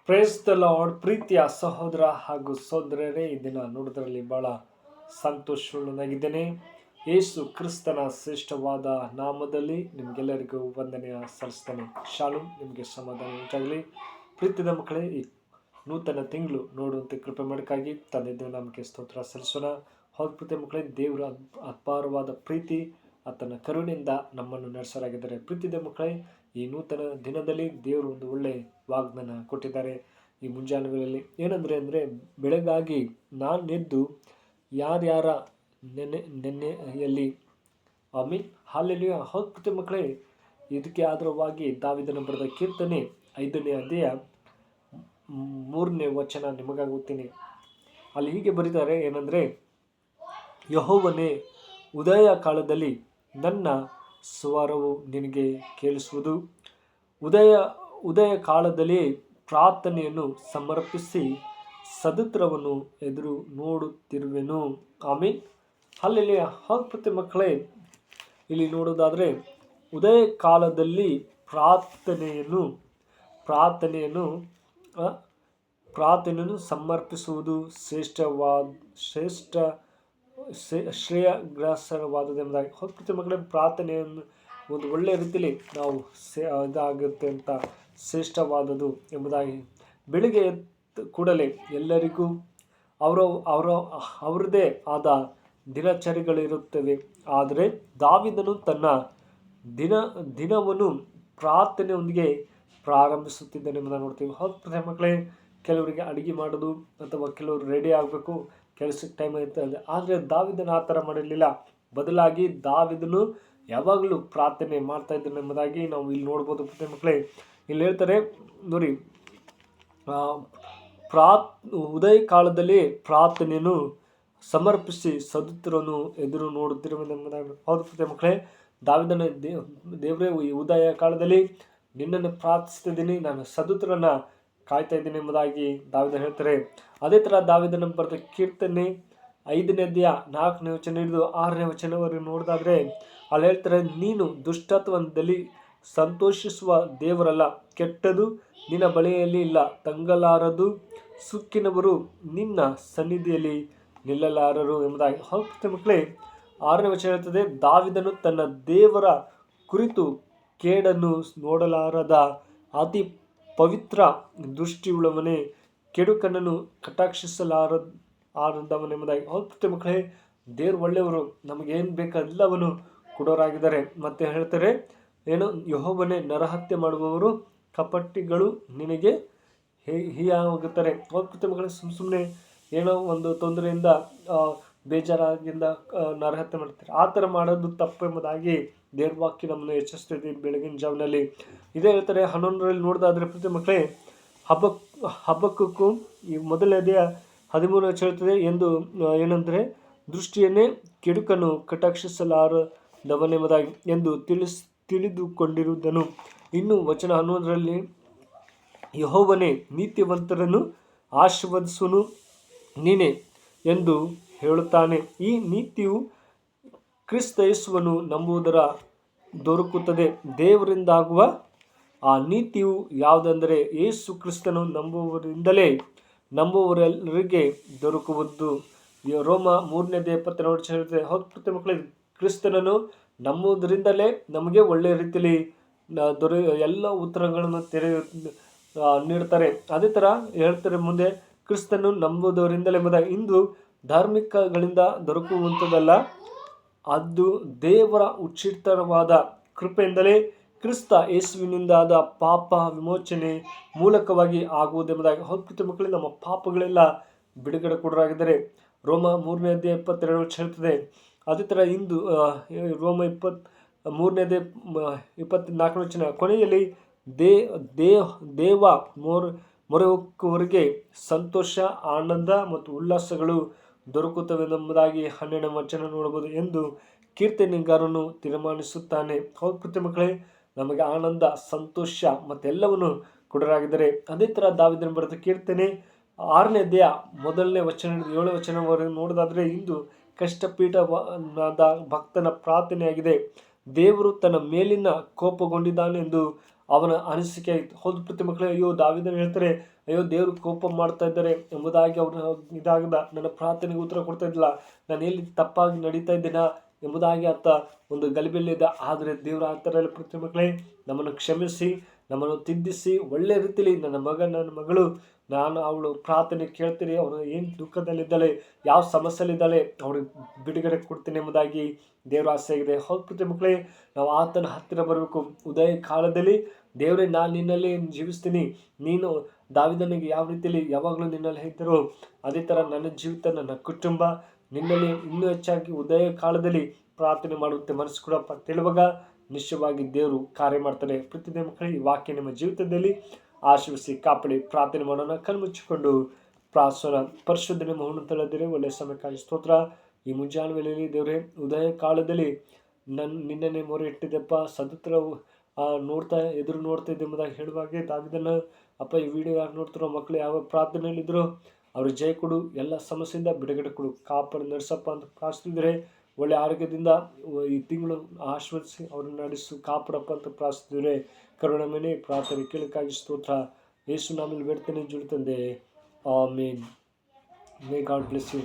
Praise the lord. ಪ್ರೀತಿಯ ಸಹೋದರ ಹಾಗೂ ಸಹೋದರರೇ, ಈ ದಿನ ನೋಡೋದ್ರಲ್ಲಿ ಬಹಳ ಸಂತೋಷವಾಗಿದ್ದೇನೆ. ಯೇಸು ಕ್ರಿಸ್ತನ ಶ್ರೇಷ್ಠವಾದ ನಾಮದಲ್ಲಿ ನಿಮಗೆಲ್ಲರಿಗೂ ವಂದನೆಯ ಸಲ್ಲಿಸ್ತೇನೆ. ಶಾಲೋಮ್, ನಿಮಗೆ ಸಮಾಧಾನ ಉಂಟಾಗಲಿ. ಪ್ರೀತಿದ ಮಕ್ಕಳೇ, ಈ ನೂತನ ತಿಂಗಳು ನೋಡುವಂತೆ ಕೃಪೆ ಮಾಡಕ್ಕಾಗಿ ತಂದೆ ನಮಗೆ ಸ್ತೋತ್ರ ಸಲ್ಲಿಸೋಣ. ಹೌದು ಪ್ರೀತಿಯ ಮಕ್ಕಳೇ, ದೇವರ ಅಪಾರವಾದ ಪ್ರೀತಿ ಆತನ ಕರುಣೆಯಿಂದ ನಮ್ಮನ್ನು ನಡೆಸಲಾಗಿದ್ದಾರೆ. ಪ್ರೀತಿದ ಮಕ್ಕಳೇ, ಈ ನೂತನ ದಿನದಲ್ಲಿ ದೇವರು ಒಂದು ಒಳ್ಳೆ ವಾಗ್ದಾನ ಕೊಟ್ಟಿದ್ದಾರೆ. ಈ ಮುಂಜಾನೆಗಳಲ್ಲಿ ಏನಂದರೆ ಬೆಳಗಾಗಿ ನಾನೆದ್ದು ಯಾರ್ಯಾರ ನೆನ್ನೆಯಲ್ಲಿ ಹಾಲೆಲೂಯಾ. ಹೌದು ಪ್ರೀತಿಯ ಮಕ್ಕಳೇ, ಇದಕ್ಕೆ ಆಧಾರವಾಗಿ ದಾವೀದನ ಬರೆದ ಕೀರ್ತನೆ 5ನೇ ಅಧ್ಯಾಯ 3ನೇ ವಚನ ನಿಮಗಾಗಿ ಓದ್ತೀನಿ. ಅಲ್ಲಿ ಹೀಗೆ ಬರೀತಾರೆ, ಏನಂದರೆ, ಯೆಹೋವನೇ, ಉದಯ ಕಾಲದಲ್ಲಿ ನನ್ನ ಸ್ವರವು ನಿನಗೆ ಕೇಳಿಸುವುದು. ಉದಯ ಕಾಲದಲ್ಲಿ ಪ್ರಾರ್ಥನೆಯನ್ನು ಸಮರ್ಪಿಸಿ ಸದುತ್ತರವನ್ನು ಎದುರು ನೋಡುತ್ತಿರುವೆನು. ಆಮೆನ್. ಹಲ್ಲೆಲೂಯಾ. ಹೌದು ಪ್ರೀತಿಯ ಮಕ್ಕಳೇ, ಇಲ್ಲಿ ನೋಡೋದಾದರೆ ಉದಯ ಕಾಲದಲ್ಲಿ ಪ್ರಾರ್ಥನೆಯನ್ನು ಸಮರ್ಪಿಸುವುದು ಶ್ರೇಯಗ್ರಹವಾದದೆಂಬುದಾಗಿ. ಹೌದು ಪ್ರೀತಿಯ ಮಕ್ಕಳೇ, ಪ್ರಾರ್ಥನೆಯನ್ನು ಒಂದು ಒಳ್ಳೆಯ ರೀತಿಯಲ್ಲಿ ನಾವು ಇದಾಗುತ್ತೆ ಅಂತ ಶ್ರೇಷ್ಠವಾದದ್ದು ಎಂಬುದಾಗಿ. ಬೆಳಿಗ್ಗೆ ಎದ್ದ ಕೂಡಲೇ ಎಲ್ಲರಿಗೂ ಅವರದೇ ಆದ ದಿನಚರಿಗಳಿರುತ್ತವೆ. ಆದರೆ ದಾವೀದನು ತನ್ನ ದಿನವನ್ನು ಪ್ರಾರ್ಥನೆಯೊಂದಿಗೆ ಪ್ರಾರಂಭಿಸುತ್ತಿದ್ದನೆಂಬುದನ್ನು ನೋಡ್ತೀವಿ. ಹೌದು ಪ್ರಿಯ ಮಕ್ಕಳೇ, ಕೆಲವರಿಗೆ ಅಡುಗೆ ಮಾಡೋದು ಅಥವಾ ಕೆಲವರು ರೆಡಿ ಆಗಬೇಕು, ಕೆಲಸಕ್ಕೆ ಟೈಮ್ ಇರ್ತದೆ. ಆದರೆ ದಾವೀದನು ಆ ಥರ ಮಾಡಿರಲಿಲ್ಲ. ಬದಲಾಗಿ ದಾವೀದನು ಯಾವಾಗಲೂ ಪ್ರಾರ್ಥನೆ ಮಾಡ್ತಾ ಇದ್ದನು ಎಂಬುದಾಗಿ ನಾವು ಇಲ್ಲಿ ನೋಡ್ಬೋದು. ಪ್ರಿಯ ಮಕ್ಕಳೇ, ಇಲ್ಲಿ ಹೇಳ್ತಾರೆ ನೋಡಿ, ಉದಯ ಕಾಲದಲ್ಲಿ ಪ್ರಾರ್ಥನೆಯನ್ನು ಸಮರ್ಪಿಸಿ ಸದುತ್ತರವನ್ನು ಎದುರು ನೋಡುತ್ತಿರುವುದೆಂಬುದಾಗಿ. ಹೌದು ಪ್ರಿಯ ಮಕ್ಕಳೇ, ದಾವೀದನ ದೇವರೇ, ಈ ಉದಯ ಕಾಲದಲ್ಲಿ ನಿನ್ನನ್ನು ಪ್ರಾರ್ಥಿಸ್ತಿದ್ದೀನಿ, ನಾನು ಸದುತ್ತರನ್ನ ಕಾಯ್ತಾ ಇದ್ದೀನಿ ಎಂಬುದಾಗಿ ದಾವೀದನು ಹೇಳ್ತಾರೆ. ಅದೇ ಥರ ದಾವೀದನ ಬರೆದ ಕೀರ್ತನೆ 5ನೇ ಅಧ್ಯಾಯ 4ನೇ ವಚನ ಹಿಡಿದು 6ನೇ ವಚನವರೆಗೆ ನೋಡಿದಾದ್ರೆ ಅಲ್ಲಿ ಹೇಳ್ತಾರೆ, ನೀನು ದುಷ್ಟತ್ವದಲ್ಲಿ ಸಂತೋಷಿಸುವ ದೇವರಲ್ಲ, ಕೆಟ್ಟದು ನಿನ್ನ ಬಳಿಯಲ್ಲಿ ಇಲ್ಲ, ತಂಗಲಾರದು, ಸುಕ್ಕಿನವರು ನಿನ್ನ ಸನ್ನಿಧಿಯಲ್ಲಿ ನಿಲ್ಲಲಾರರು ಎಂಬುದಾಗಿ. ಹೌದು ಮಕ್ಕಳೇ, 6ನೇ ವಚನ ಹೇಳ್ತದೆ, ದಾವೀದನು ತನ್ನ ದೇವರ ಕುರಿತು ಕೇಡನ್ನು ನೋಡಲಾರದ ಅತಿ ಪವಿತ್ರ ದೃಷ್ಟಿಯುಳ್ಳವನೇ, ಕೆಡುಕನನ್ನು ಕಟಾಕ್ಷಿಸಲಾರದವನೆಂಬುದಾಗಿ. ಹೌದು ಮಕ್ಕಳೇ, ದೇವರು ಒಳ್ಳೆಯವರು, ನಮಗೇನು ಬೇಕು ಎಲ್ಲವನ್ನು ಕೊಡೋರಾಗಿದ್ದಾರೆ. ಮತ್ತೆ ಹೇಳ್ತಾರೆ ಏನು, ಯೆಹೋವನೇ, ನರಹತ್ಯೆ ಮಾಡುವವರು ಕಪಟಿಗಳು ನಿನಗೆ ಹೀಯಾಗುತ್ತಾರೆ. ಹೌದು ಮಕ್ಕಳೇ, ಸುಮ್ಮನೆ ಏನೋ ಒಂದು ತೊಂದರೆಯಿಂದ ಬೇಜಾರಾಗಿಂದ ನರಹತ್ಯೆ ಮಾಡ್ತಾರೆ. ಆ ಥರ ಮಾಡೋದು ತಪ್ಪು ಎಂಬುದಾಗಿ ದೇವ್ರ ವಾಕ್ಯ ನಮ್ಮನ್ನು ಎಚ್ಚರಿಸ್ತಿದ್ದೀವಿ ಬೆಳಗಿನ ಜಾವನಲ್ಲಿ. ಇದೇ ಹೇಳ್ತಾರೆ 11ರಲ್ಲಿ ನೋಡೋದಾದ್ರೆ ಪ್ರೀತಿ ಮಕ್ಕಳೇ, ಹಬ್ಬಕ್ಕೂ ಈ ಮೊದಲನೇ 13 ಹೇಳ್ತದೆ ಎಂದು ಏನಂದರೆ, ದೃಷ್ಟಿಯನ್ನೇ ಕೆಡುಕನ್ನು ಕಟಾಕ್ಷಿಸಲಾರದವನೆಂಬುದಾಗಿ ಎಂದು ತಿಳಿದುಕೊಂಡಿರುವುದನು. ಇನ್ನು ವಚನ 11ರಲ್ಲಿ, ಯೆಹೋವನೇ, ನೀತಿವಂತರನ್ನು ಆಶೀರ್ವದಿಸುವನು ನೀನೇ ಎಂದು ಹೇಳುತ್ತಾನೆ. ಈ ನೀತಿಯು ಕ್ರಿಸ್ತ ಯೇಸುವನ್ನು ನಂಬುವುದರ ದೊರಕುತ್ತದೆ. ದೇವರಿಂದಾಗುವ ಆ ನೀತಿಯು ಯಾವುದೆಂದರೆ, ಯೇಸು ಕ್ರಿಸ್ತನು ನಂಬುವವರೆಲ್ಲರಿಗೆ ದೊರಕುವುದು. ರೋಮ 3ನೇ ಅಧ್ಯಾಯ 22 ಹೇಳ್ತದೆ. ಹೌದು ಪ್ರೀತಿ ಮಕ್ಕಳೇ, ಕ್ರಿಸ್ತನನ್ನು ನಂಬುವುದರಿಂದಲೇ ನಮಗೆ ಒಳ್ಳೆಯ ರೀತಿಯಲ್ಲಿ ಎಲ್ಲ ಉತ್ತರಗಳನ್ನು ನೀಡ್ತಾರೆ. ಅದೇ ಥರ ಹೇಳ್ತಾರೆ ಮುಂದೆ, ಕ್ರಿಸ್ತನು ನಂಬುವುದರಿಂದಲೇ ಎಂಬುದಾಗಿ. ಇಂದು ಧಾರ್ಮಿಕಗಳಿಂದ ದೊರಕುವಂಥದ್ದಲ್ಲ, ಅದು ದೇವರ ಉಚಿತವಾದ ಕೃಪೆಯಿಂದಲೇ ಕ್ರಿಸ್ತ ಯೇಸುವಿನಿಂದಾದ ಪಾಪ ವಿಮೋಚನೆ ಮೂಲಕವಾಗಿ ಆಗುವುದೆಂಬುದಾಗಿ. ಹೌದು ಮಕ್ಕಳೇ, ನಮ್ಮ ಪಾಪಗಳೆಲ್ಲ ಬಿಡುಗಡೆ ಕೊಡರಾಗಿದ್ದಾರೆ. ರೋಮ 3ನೇ ಅಧ್ಯಾಯ 22 ಹೇಳ್ತದೆ. ಅದೇ ಥರ ಇಂದು ರೋಮ 3ನೇ ಅಧ್ಯಾಯ 24ನೇ ವಚನ, ಕೊನೆಯಲ್ಲಿ ದೇವ ಮೊರೆ ಹೊಕ್ಕುವವರಿಗೆ ಸಂತೋಷ, ಆನಂದ ಮತ್ತು ಉಲ್ಲಾಸಗಳು ದೊರಕುತ್ತವೆಂಬುದಾಗಿ 12ನೇ ವಚನ ನೋಡಬಹುದು ಎಂದು ಕೀರ್ತನೆಗಾರನು ತೀರ್ಮಾನಿಸುತ್ತಾನೆ. ಹೌದು ಪ್ರೀತಿ ಮಕ್ಕಳೇ, ನಮಗೆ ಆನಂದ, ಸಂತೋಷ ಮತ್ತೆಲ್ಲವನ್ನು ಕೊಡರಾಗಿದ್ದಾರೆ. ಅದೇ ಥರ ದಾವೀದನು ಬರೆದ ಕೀರ್ತನೆ 6ನೇ ಅಧ್ಯಾಯ 1ನೇ ವಚನ 7ನೇ ವಚನವರೆಗೆ ನೋಡೋದಾದರೆ, ಇಂದು ಕಷ್ಟಪೀಠವಾದ ಭಕ್ತನ ಪ್ರಾರ್ಥನೆಯಾಗಿದೆ. ದೇವರು ತನ್ನ ಮೇಲಿನ ಕೋಪಗೊಂಡಿದ್ದಾನೆಂದು ಅವನ ಅನಿಸಿಕೆ ಆಯಿತು. ಹೌದು ಪ್ರತಿ ಮಕ್ಕಳೇ, ಅಯ್ಯೋ ದಾವೀದನು ಹೇಳ್ತಾರೆ, ಅಯ್ಯೋ ದೇವರು ಕೋಪ ಮಾಡ್ತಾ ಇದ್ದಾರೆ ಎಂಬುದಾಗಿ ಅವನು ಇದಾಗದ, ನನ್ನ ಪ್ರಾರ್ಥನೆಗೆ ಉತ್ತರ ಕೊಡ್ತಾ ಇದ್ದಿಲ್ಲ, ನಾನು ಎಲ್ಲಿ ತಪ್ಪಾಗಿ ನಡೀತಾ ಇದ್ದೀನ ಎಂಬುದಾಗಿ ಆತ ಒಂದು ಗಲಿಬಿಲಿದ್ದ. ಆದರೆ ದೇವರ ಆ ಥರ ಪ್ರತಿ ಮಕ್ಕಳೇ ನಮ್ಮನ್ನು ಕ್ಷಮಿಸಿ, ನಮ್ಮನ್ನು ತಿದ್ದಿಸಿ, ಒಳ್ಳೆ ರೀತಿಯಲ್ಲಿ ನನ್ನ ಮಗಳು ಅವಳು ಪ್ರಾರ್ಥನೆ ಕೇಳ್ತೀನಿ, ಅವನು ಏನು ದುಃಖದಲ್ಲಿದ್ದಾಳೆ, ಯಾವ ಸಮಸ್ಯೆಯಲ್ಲಿದ್ದಾಳೆ, ಅವಳಿಗೆ ಬಿಡುಗಡೆ ಕೊಡ್ತೀನಿ ಎಂಬುದಾಗಿ ದೇವರ ಆಸೆ ಆಗಿದೆ. ಹೌದು ಪ್ರತಿ ಮಕ್ಕಳೇ, ನಾವು ಆತನ ಹತ್ತಿರ ಬರಬೇಕು. ಉದಯ ಕಾಲದಲ್ಲಿ ದೇವರೇ ನಾನು ನಿನ್ನಲ್ಲಿ ಜೀವಿಸ್ತೀನಿ, ನೀನು ದಾವೀದನಿಗೆ ಯಾವ ರೀತಿಯಲ್ಲಿ ಯಾವಾಗಲೂ ನಿನ್ನಲ್ಲಿ ಇದ್ದರು, ಅದೇ ಥರ ನನ್ನ ಜೀವಿತ, ನನ್ನ ಕುಟುಂಬ ನಿನ್ನಲ್ಲಿ ಇನ್ನೂ ಹೆಚ್ಚಾಗಿ ಉದಯ ಕಾಲದಲ್ಲಿ ಪ್ರಾರ್ಥನೆ ಮಾಡುವಂತೆ ಮನಸ್ಸು ಕೊಡಪ್ಪ ತಿಳಿವಾಗ ನಿಶ್ಚಯವಾಗಿ ದೇವರು ಕಾರ್ಯ ಮಾಡ್ತಾನೆ. ಪ್ರತಿದಿನ ಮಕ್ಕಳೇ, ಈ ವಾಕ್ಯ ನಿಮ್ಮ ಜೀವಿತದಲ್ಲಿ ಆಶೀರ್ವದಿಸಿ ಕಾಪಾಡಿ. ಪ್ರಾರ್ಥನೆ ಮಾಡೋಣ. ಕಣ್ಮುಚ್ಚಿಕೊಂಡು ಪ್ರಾರ್ಥನಾ. ಪರಿಶುದ್ಧ ನಿಮ್ಮ ಉನ್ನತದಿರಿ, ಒಳ್ಳೆಯ ಸಮಯಕ್ಕಾಗಿ ಸ್ತೋತ್ರ. ಈ ಮುಂಜಾನೆ ವೇಳೆಯಲ್ಲಿ ದೇವರೇ, ಉದಯ ಕಾಲದಲ್ಲಿ ನಿನ್ನನ್ನೇ ಮೊರೆ ಇಟ್ಟಿದ್ದೆಪ್ಪ, ಸದುತ್ತರ ಎದುರು ನೋಡ್ತಾ ಇದ್ದೆ ಎಂಬುದಾಗಿ ಹೇಳುವಾಗೆ ದಾವೀದನ ಅಪ್ಪ, ಈ ವಿಡಿಯೋ ಯಾರು ನೋಡ್ತಾರೋ ಮಕ್ಕಳು ಯಾವ ಪ್ರಾರ್ಥನೆಯಲ್ಲಿದ್ದರು ಅವ್ರಿಗೆ ಜಯ ಕೊಡು, ಎಲ್ಲ ಸಮಸ್ಯೆಯಿಂದ ಬಿಡುಗಡೆ ಕೊಡು, ಕಾಪಾಡಿ ನಡೆಸಪ್ಪ ಅಂತ ಪ್ರಾರ್ಥಿಸಿದರೆ ಒಳ್ಳೆ ಆರೋಗ್ಯದಿಂದ ಈ ತಿಂಗಳು ಆಶೀರ್ವದಿಸಿ ಅವ್ರನ್ನ ನಡೆಸು, ಕಾಪಾಡಪ್ಪ ಅಂತ ಪ್ರಾರ್ಥಿಸಿದರೆ ಕರುಣಾಮಯನೇ ಪ್ರಾರ್ಥನೆ ಕೇಳಕ್ಕಾಗಿ ಸ್ತೋತ್ರ. ಯೇಸು ನಾಮದಲ್ಲಿ ಬೇಡ್ತೇನೆ ಜುಡಿ ತಂದೆ, amen. May God bless you.